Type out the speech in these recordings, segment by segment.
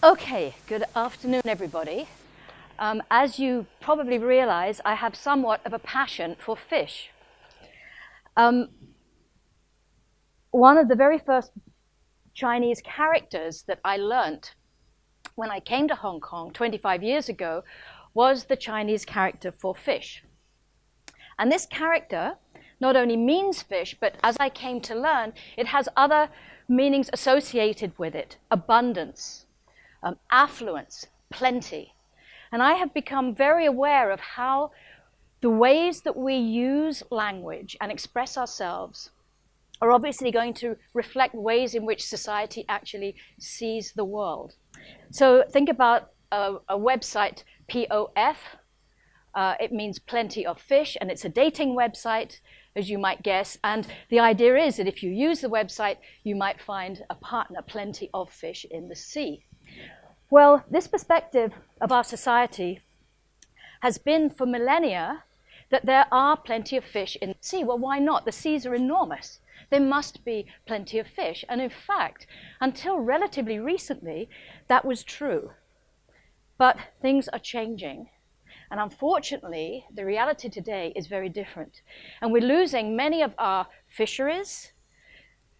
Okay, good afternoon, everybody. As you probably realize, I have somewhat of a passion for fish. One of the very first Chinese characters that I learnt when I came to Hong Kong 25 years ago was the Chinese character for fish. And this character not only means fish, but as I came to learn, it has other meanings associated with it: abundance, affluence, plenty. And I have become very aware of how the ways that we use language and express ourselves are obviously going to reflect ways in which society actually sees the world. So think about a website, POF. It means plenty of fish, and it's a dating website, as you might guess. And the idea is that if you use the website, you might find a partner, plenty of fish in the sea. Well, this perspective of our society has been for millennia that there are plenty of fish in the sea. Well, why not? The seas are enormous. There must be plenty of fish. And in fact, until relatively recently, that was true. But things are changing. And unfortunately, the reality today is very different. And we're losing many of our fisheries.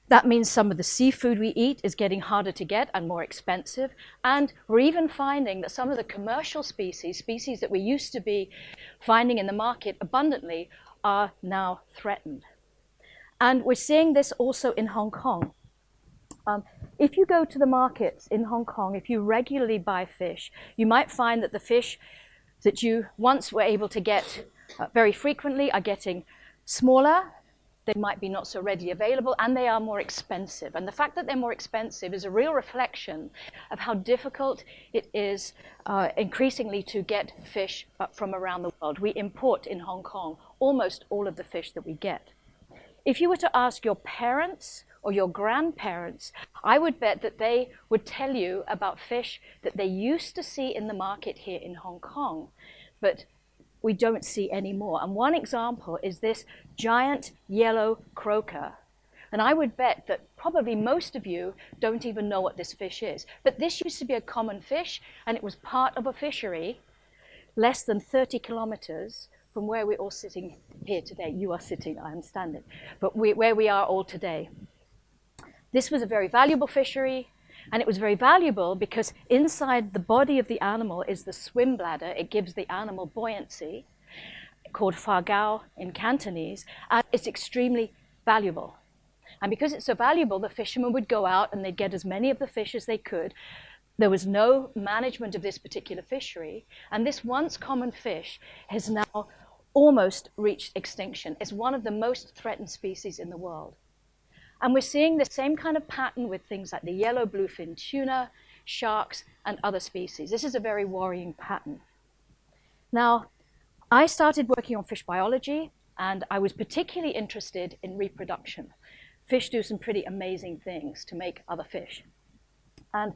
That means some of the seafood we eat is getting harder to get and more expensive. And we're even finding that some of the commercial species that we used to be finding in the market abundantly, are now threatened. And we're seeing this also in Hong Kong. If you go to the markets in Hong Kong, if you regularly buy fish, you might find that the fish that you once were able to get very frequently are getting smaller. They might be not so readily available, and they are more expensive. And the fact that they're more expensive is a real reflection of how difficult it is increasingly to get fish from around the world. We import in Hong Kong almost all of the fish that we get. If you were to ask your parents or your grandparents, I would bet that they would tell you about fish that they used to see in the market here in Hong Kong, but we don't see anymore. And one example is this giant yellow croaker. And I would bet that probably most of you don't even know what this fish is. But this used to be a common fish, and it was part of a fishery less than 30 kilometers from where we're all sitting here today. You are sitting, I am standing, but where we are all today. This was a very valuable fishery. And it was very valuable because inside the body of the animal is the swim bladder. It gives the animal buoyancy, called fa gao in Cantonese, and it's extremely valuable. And because it's so valuable, the fishermen would go out and they'd get as many of the fish as they could. There was no management of this particular fishery, and this once common fish has now almost reached extinction. It's one of the most threatened species in the world. And we're seeing the same kind of pattern with things like the yellow bluefin tuna, sharks, and other species. This is a very worrying pattern. Now, I started working on fish biology, and I was particularly interested in reproduction. Fish do some pretty amazing things to make other fish. And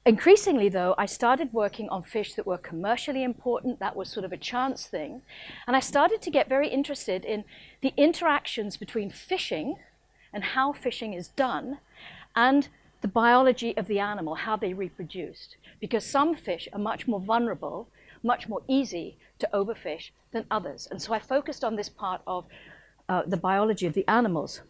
increasingly, though, I started working on fish that were commercially important. That was sort of a chance thing. And I started to get very interested in the interactions between fishing and how fishing is done, and the biology of the animal, how they reproduced. Because some fish are much more vulnerable, much more easy to overfish than others. And so I focused on this part of the biology of the animals.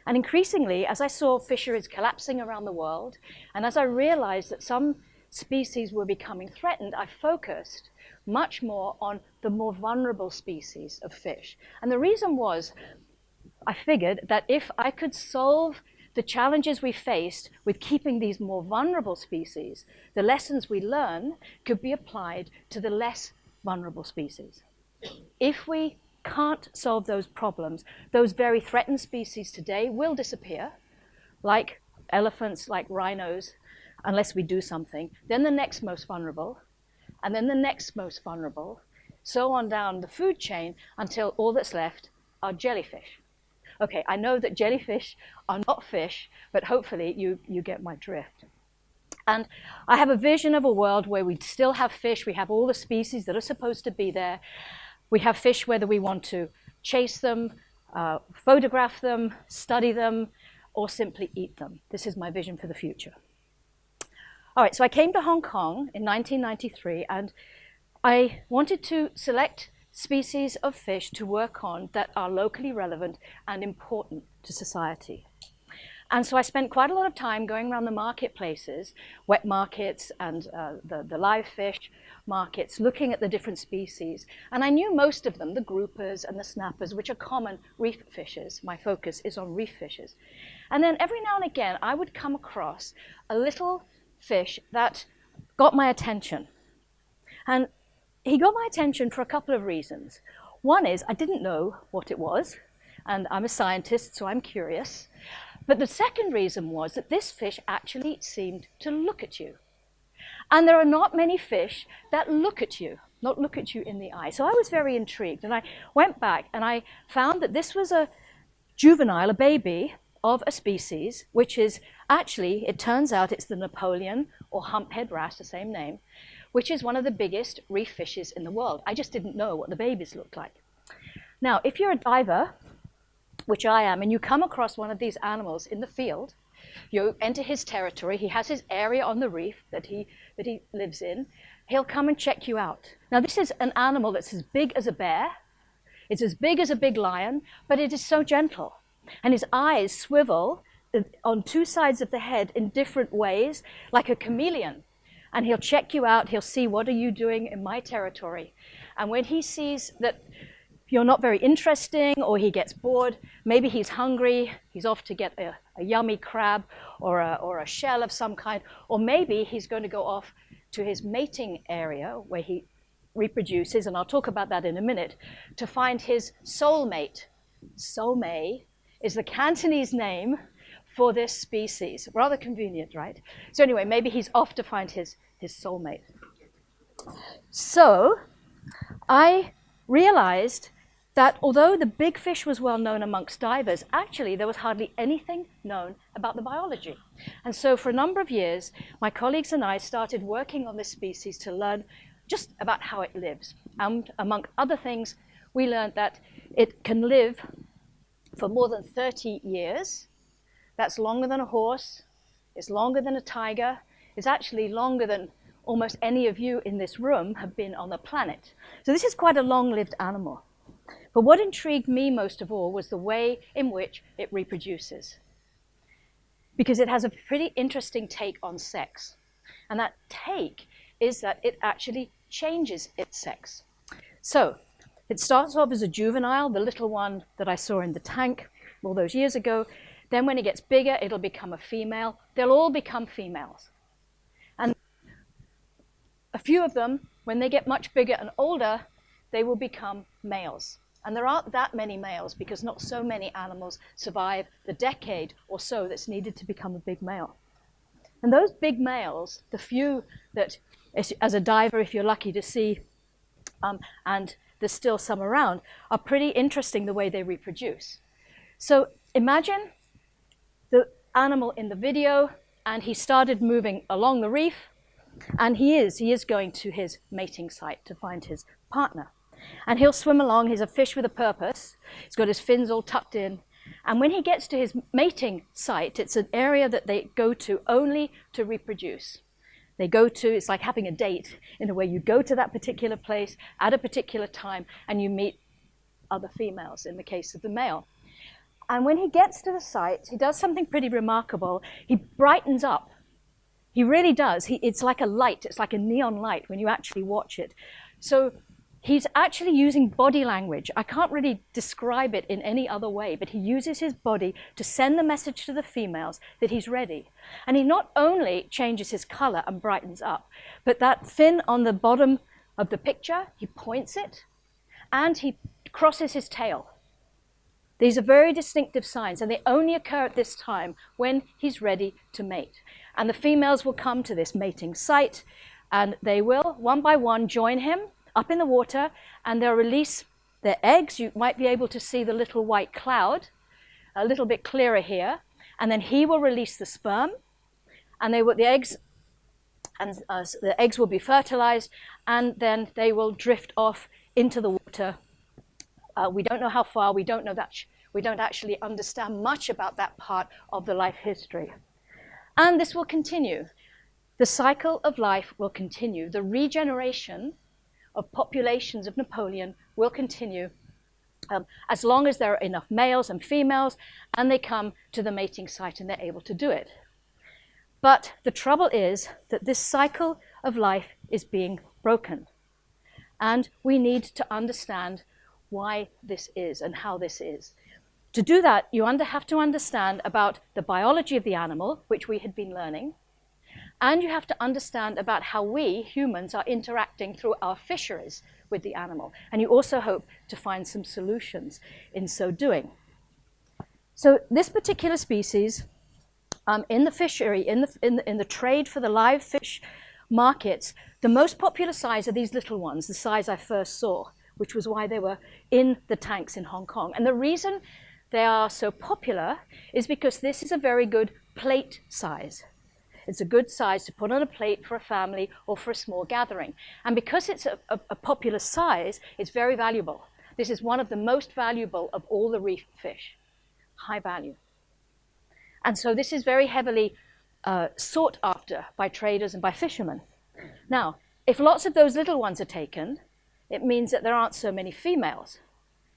And increasingly, as I saw fisheries collapsing around the world, and as I realized that some species were becoming threatened, I focused much more on the more vulnerable species of fish. And the reason was, I figured that if I could solve the challenges we faced with keeping these more vulnerable species, the lessons we learn could be applied to the less vulnerable species. If we can't solve those problems, those very threatened species today will disappear, like elephants, like rhinos, unless we do something. Then the next most vulnerable, and then the next most vulnerable, so on down the food chain until all that's left are jellyfish. Okay, I know that jellyfish are not fish, but hopefully you get my drift. And I have a vision of a world where we still have fish. We have all the species that are supposed to be there. We have fish whether we want to chase them, photograph them, study them, or simply eat them. This is my vision for the future. All right, so I came to Hong Kong in 1993, and I wanted to select species of fish to work on that are locally relevant and important to society. And so I spent quite a lot of time going around the marketplaces, wet markets and the live fish markets, looking at the different species. And I knew most of them, the groupers and the snappers, which are common reef fishes. My focus is on reef fishes. And then every now and again, I would come across a little fish that got my attention. And he got my attention for a couple of reasons. One is I didn't know what it was, and I'm a scientist, so I'm curious. But the second reason was that this fish actually seemed to look at you. And there are not many fish that look at you, not look at you in the eye. So I was very intrigued, and I went back and I found that this was a juvenile, a baby of a species, which is actually, it turns out it's the Napoleon or Humphead wrasse, the same name, which is one of the biggest reef fishes in the world. I just didn't know what the babies looked like. Now, if you're a diver, which I am, and you come across one of these animals in the field, you enter his territory, he has his area on the reef that he lives in, he'll come and check you out. Now, this is an animal that's as big as a bear, it's as big as a big lion, but it is so gentle. And his eyes swivel on two sides of the head in different ways, like a chameleon. And he'll check you out, he'll see, what are you doing in my territory? And when he sees that you're not very interesting, or he gets bored, maybe he's hungry, he's off to get a yummy crab or a shell of some kind, or maybe he's going to go off to his mating area where he reproduces, and I'll talk about that in a minute, to find his soulmate. Soulmate is the Cantonese name for this species. Rather convenient, right? So anyway, maybe he's off to find his soulmate. So I realized that although the big fish was well known amongst divers, actually there was hardly anything known about the biology. And so for a number of years, my colleagues and I started working on this species to learn just about how it lives. And among other things, we learned that it can live for more than 30 years. That's longer than a horse, it's longer than a tiger, it's actually longer than almost any of you in this room have been on the planet. So this is quite a long-lived animal. But what intrigued me most of all was the way in which it reproduces, because it has a pretty interesting take on sex. And that take is that it actually changes its sex. So it starts off as a juvenile, the little one that I saw in the tank all those years ago. Then when it gets bigger, it'll become a female. They'll all become females. And a few of them, when they get much bigger and older, they will become males. And there aren't that many males because not so many animals survive the decade or so that's needed to become a big male. And those big males, the few that, as a diver, if you're lucky to see, and there's still some around, are pretty interesting the way they reproduce. So imagine the animal in the video, and he started moving along the reef, and he is going to his mating site to find his partner. And he'll swim along, he's a fish with a purpose, he's got his fins all tucked in, and when he gets to his mating site, it's an area that they go to only to reproduce. They go to, it's like having a date, in a way you go to that particular place at a particular time, and you meet other females, in the case of the male. And when he gets to the site, he does something pretty remarkable. He brightens up. He really does. It's like a light. It's like a neon light when you actually watch it. So he's actually using body language. I can't really describe it in any other way, but he uses his body to send the message to the females that he's ready. And he not only changes his color and brightens up, but that fin on the bottom of the picture, he points it, and he crosses his tail. These are very distinctive signs, and they only occur at this time when he's ready to mate. And the females will come to this mating site, and they will, one by one, join him up in the water, and they'll release their eggs. You might be able to see the little white cloud, a little bit clearer here, and then he will release the sperm, and the eggs will be fertilized, and then they will drift off into the water. We don't know how far, we don't actually understand much about that part of the life history. And this will continue. the cycle of life will continue. The regeneration of populations of Napoleon will continue as long as there are enough males and females and they come to the mating site and they're able to do it. But the trouble is that this cycle of life is being broken. And we need to understand why this is and how this is. To do that, you have to understand about the biology of the animal, which we had been learning, and you have to understand about how we, humans, are interacting through our fisheries with the animal. And you also hope to find some solutions in so doing. So this particular species, in the fishery, in the trade for the live fish markets, the most popular size are these little ones, the size I first saw, which was why they were in the tanks in Hong Kong. And the reason they are so popular is because this is a very good plate size. It's a good size to put on a plate for a family or for a small gathering. And because it's a popular size, it's very valuable. This is one of the most valuable of all the reef fish, high value. And so this is very heavily sought after by traders and by fishermen. Now, if lots of those little ones are taken, it means that there aren't so many females.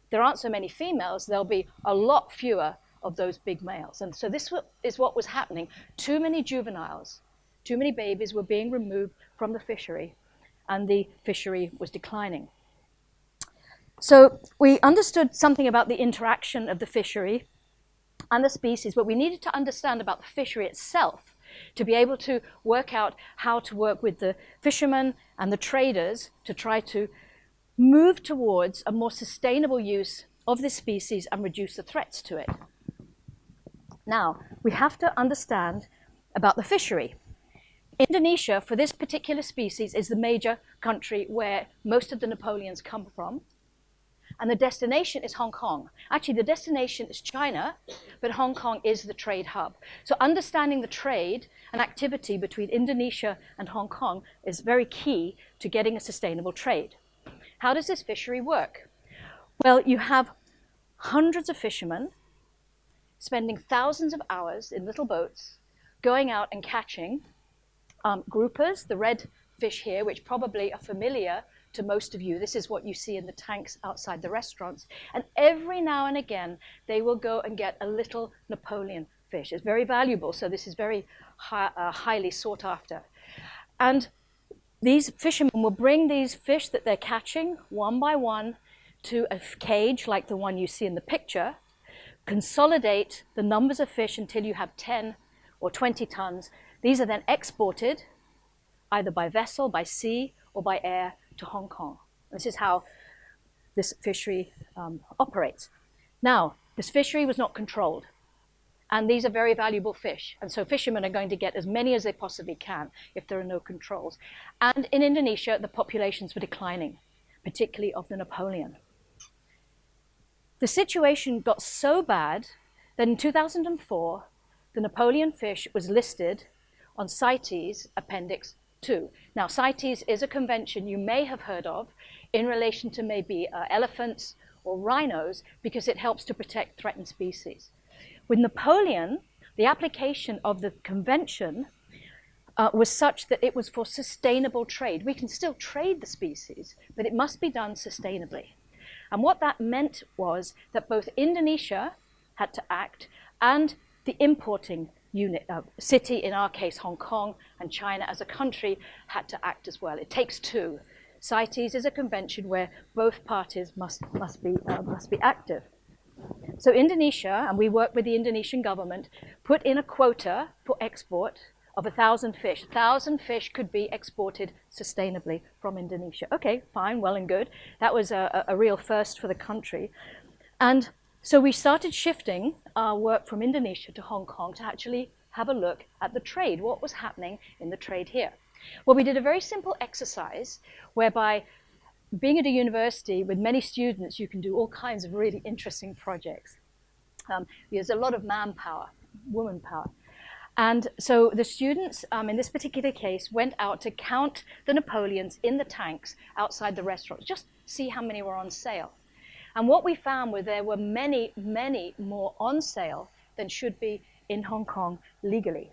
If there aren't so many females, there'll be a lot fewer of those big males. And so this is what was happening. Too many juveniles, too many babies were being removed from the fishery, and the fishery was declining. So we understood something about the interaction of the fishery and the species, but we needed to understand about the fishery itself to be able to work out how to work with the fishermen and the traders to try to move towards a more sustainable use of this species and reduce the threats to it. Now, we have to understand about the fishery. Indonesia, for this particular species, is the major country where most of the Napoleons come from. And the destination is Hong Kong. Actually, the destination is China, but Hong Kong is the trade hub. So understanding the trade and activity between Indonesia and Hong Kong is very key to getting a sustainable trade. How does this fishery work? Well, you have hundreds of fishermen spending thousands of hours in little boats, going out and catching groupers, the red fish here, which probably are familiar to most of you. This is what you see in the tanks outside the restaurants. And every now and again, they will go and get a little Napoleon fish. It's very valuable, so this is very highly sought after. And these fishermen will bring these fish that they're catching one by one to a cage like the one you see in the picture, consolidate the numbers of fish until you have 10 or 20 tons. These are then exported either by vessel, by sea, or by air to Hong Kong. This is how this fishery operates. Now, this fishery was not controlled, and these are very valuable fish, and so fishermen are going to get as many as they possibly can if there are no controls. And in Indonesia, the populations were declining, particularly of the Napoleon. The situation got so bad that in 2004, the Napoleon fish was listed on CITES Appendix 2. Now, CITES is a convention you may have heard of in relation to maybe elephants or rhinos, because it helps to protect threatened species. With Napoleon, the application of the convention was such that it was for sustainable trade. We can still trade the species, but it must be done sustainably. And what that meant was that both Indonesia had to act and the importing city, in our case Hong Kong, and China as a country had to act as well. It takes two. CITES is a convention where both parties must be active. So Indonesia, and we work with the Indonesian government, put in a quota for export of 1,000 fish. 1,000 fish could be exported sustainably from Indonesia. Okay, fine, well and good. That was a real first for the country. And so we started shifting our work from Indonesia to Hong Kong to actually have a look at the trade, what was happening in the trade here. Well, we did a very simple exercise whereby, being at a university with many students, you can do all kinds of really interesting projects. There's a lot of manpower, woman power. And so the students, in this particular case, went out to count the Napoleons in the tanks outside the restaurants, just see how many were on sale. And what we found was there were many, many more on sale than should be in Hong Kong legally.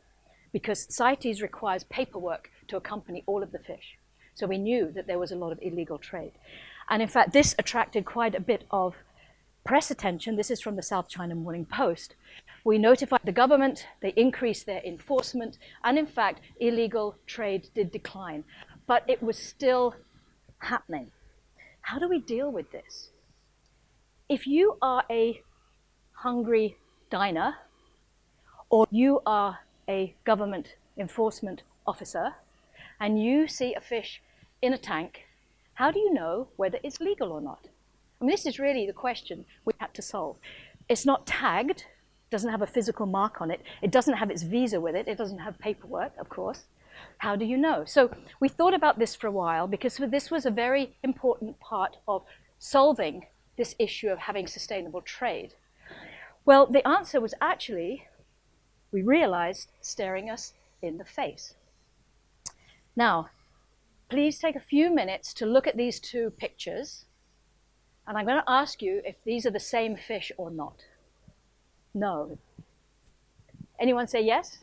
because CITES requires paperwork to accompany all of the fish. So we knew that there was a lot of illegal trade. And in fact, this attracted quite a bit of press attention. This is from the South China Morning Post. We notified the government, they increased their enforcement, and in fact, illegal trade did decline. But it was still happening. How do we deal with this? If you are a hungry diner, or you are a government enforcement officer, and you see a fish in a tank, how do you know whether it's legal or not? I mean, this is really the question we had to solve. It's not tagged, doesn't have a physical mark on it, it doesn't have its visa with it, it doesn't have paperwork, of course. How do you know? So we thought about this for a while because this was a very important part of solving this issue of having sustainable trade. Well, the answer was actually, we realized, staring us in the face. Now, please take a few minutes to look at these two pictures, and I'm going to ask you if these are the same fish or not. No. Anyone say yes?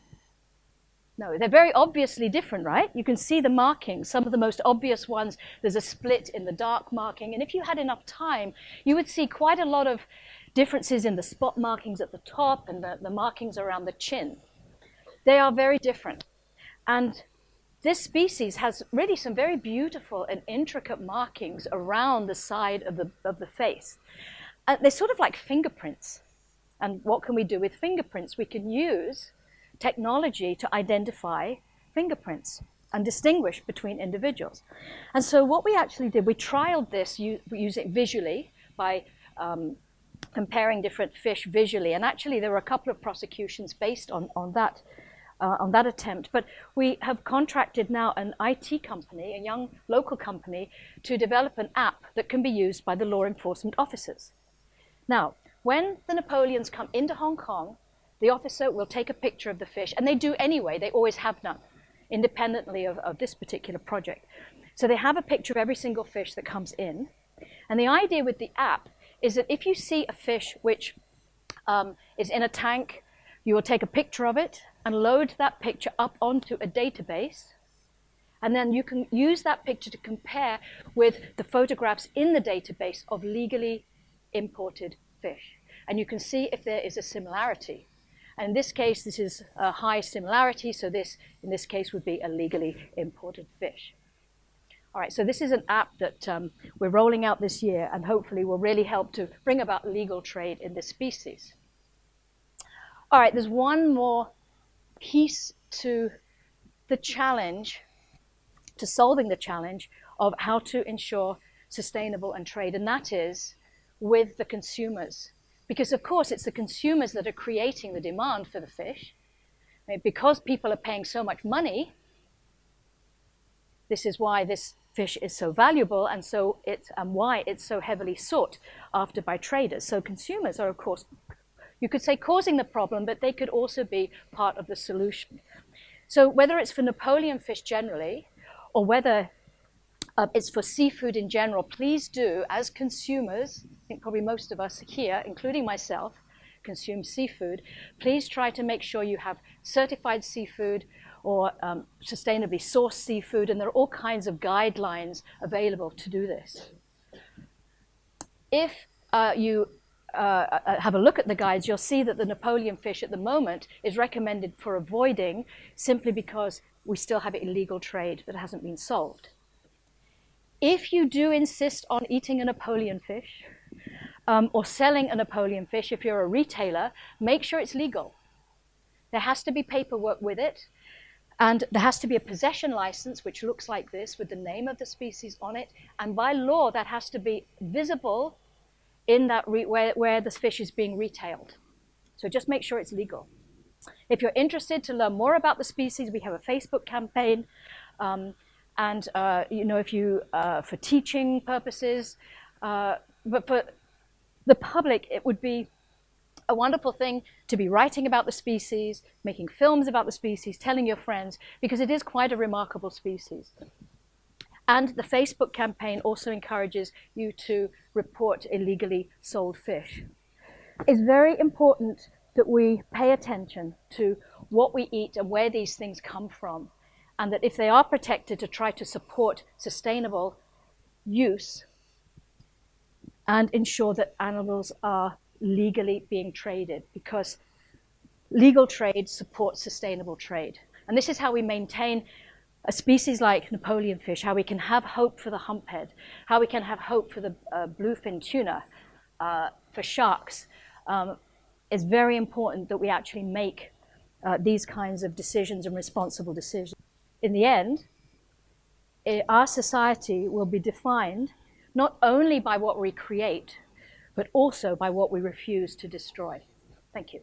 No, they're very obviously different, right? You can see the markings. Some of the most obvious ones, there's a split in the dark marking, and if you had enough time, you would see quite a lot of differences in the spot markings at the top and the markings around the chin. They are very different. And this species has really some very beautiful and intricate markings around the side of the face. They're sort of like fingerprints. And what can we do with fingerprints? We can use technology to identify fingerprints and distinguish between individuals. And so what we actually did, we trialed this using visually by comparing different fish visually. And actually there were a couple of prosecutions based on that attempt. But we have contracted now an IT company, a young local company, to develop an app that can be used by the law enforcement officers. Now, when the Napoleons come into Hong Kong, the officer will take a picture of the fish, and they do anyway, they always have done, independently of this particular project. So they have a picture of every single fish that comes in. And the idea with the app is that if you see a fish which is in a tank, you will take a picture of it and load that picture up onto a database. And then you can use that picture to compare with the photographs in the database of legally imported fish. And you can see if there is a similarity. And in this case, this is a high similarity, so this, in this case, would be a legally imported fish. All right, so this is an app that we're rolling out this year and hopefully will really help to bring about legal trade in this species. All right, there's one more piece to the challenge, to solving the challenge of how to ensure sustainable and trade, and that is with the consumers. Because of course it's the consumers that are creating the demand for the fish. I mean, because people are paying so much money, this is why this fish is so valuable and why it's so heavily sought after by traders. So consumers are, of course, you could say causing the problem, but they could also be part of the solution. So whether it's for Napoleon fish generally, or whether it's for seafood in general, please do, as consumers, I think probably most of us here, including myself, consume seafood, please try to make sure you have certified seafood or sustainably sourced seafood, and there are all kinds of guidelines available to do this. If you have a look at the guides, you'll see that the Napoleon fish at the moment is recommended for avoiding simply because we still have illegal trade that hasn't been solved. If you do insist on eating a Napoleon fish or selling a Napoleon fish, if you're a retailer, make sure it's legal. There has to be paperwork with it, and there has to be a possession license which looks like this with the name of the species on it, and by law that has to be visible in that where the fish is being retailed. So just make sure it's legal. If you're interested to learn more about the species, we have a Facebook campaign. And if you, for teaching purposes, but for the public, it would be a wonderful thing to be writing about the species, making films about the species, telling your friends, because it is quite a remarkable species. And the Facebook campaign also encourages you to report illegally sold fish. It's very important that we pay attention to what we eat and where these things come from, and that if they are protected, to try to support sustainable use and ensure that animals are legally being traded, because legal trade supports sustainable trade. And this is how we maintain a species like Napoleon fish, how we can have hope for the humphead, how we can have hope for the bluefin tuna, for sharks. It's very important that we actually make these kinds of decisions and responsible decisions. In the end, our society will be defined not only by what we create, but also by what we refuse to destroy. Thank you.